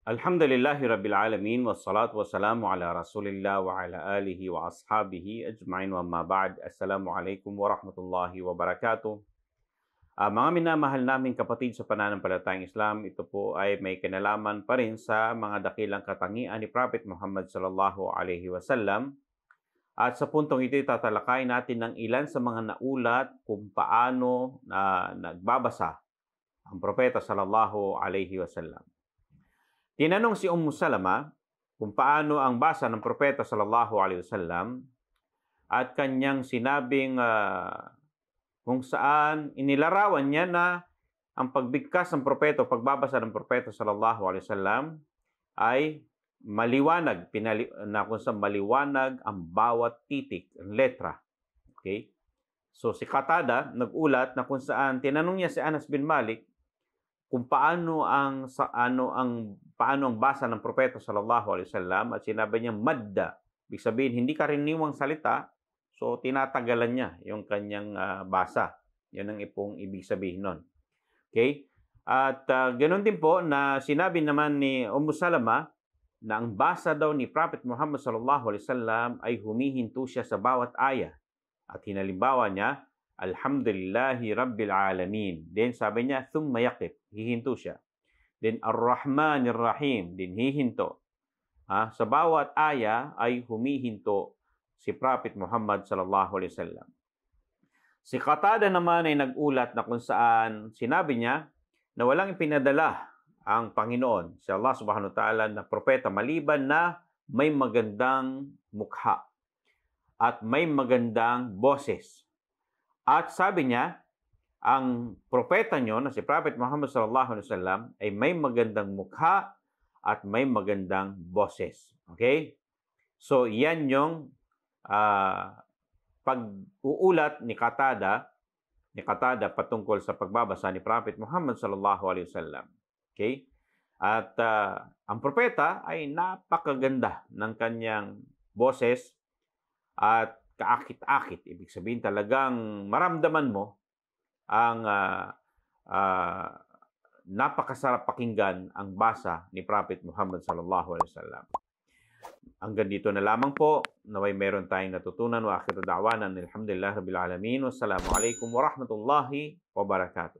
Alhamdulillahi Rabbil Alamin wassalatu wassalamu ala Rasulillah wa ala alihi wa ashabihi ajma'in wa ma ba'd. Assalamualaikum warahmatullahi wabarakatuh. Mga minamahal naming kapatid sa pananampalatayang Islam, ito po ay may kinalaman pa rin sa mga dakilang katangian ni Prophet Muhammad sallallahu alaihi wasallam. At sa puntong ito, tatalakayin natin ng ilan sa mga naulat kung paano nagbabasa ang propeta sallallahu alaihi wasallam. Tinanong si Salama kung paano ang basa ng propeta sallallahu alaihi wasallam at kanyang sinabing kung saan inilarawan niya na ang pagbigkas ng propeta o pagbabasa ng propeta sallallahu alaihi wasallam ay maliwanag, na kung saan maliwanag ang bawat titik, ang letra. Okay? So si Qatada nagulat na kung saan tinanong niya si Anas bin Malik kung paano ang basa ng propeta sallallahu alaihi wasallam, at sinabi niya madda. Ibig sabihin hindi karaniwang salita, so tinatagalan niya yung kanyang basa. Yan ang ibig sabihin nun. Okay? At ganoon din po na sinabi naman ni Salama na ang basa daw ni Prophet Muhammad sallallahu alaihi wasallam ay humihinto siya sa bawat aya. At hinalimbawa niya, Alhamdulillahi Rabbil Alamin. Then sabi niya, thumma yaqif, hihinto siya. Then Ar-Rahmanir Rahim, din hihinto. Sa bawat aya ay humihinto si Prophet Muhammad sallallahu alaihi wasallam. Si Qatada naman ay nagulat na kung saan sinabi niya na walang ipinadala ang Panginoon, si Allah subhanahu wa ta'ala, na propeta maliban na may magandang mukha at may magandang boses. At sabi niya, ang propeta nyo na si Prophet Muhammad sallallahu alaihi wasallam ay may magandang mukha at may magandang boses. Okay? So, yan yung pag-uulat ni Qatada patungkol sa pagbabasa ni Prophet Muhammad sallallahu alaihi wasallam. Okay? At ang propeta ay napakaganda ng kanyang boses at kaakit-akit. Ibig sabihin talagang maramdaman mo ang napakasarap pakinggan ang basa ni Prophet Muhammad sallallahu alaihi wasallam. Hanggang dito na lamang po. Naway meron tayong natutunan. Wa akhiru da'wanan alhamdulillah rabbil alamin. Wassalamu alaikum warahmatullahi wabarakatuh.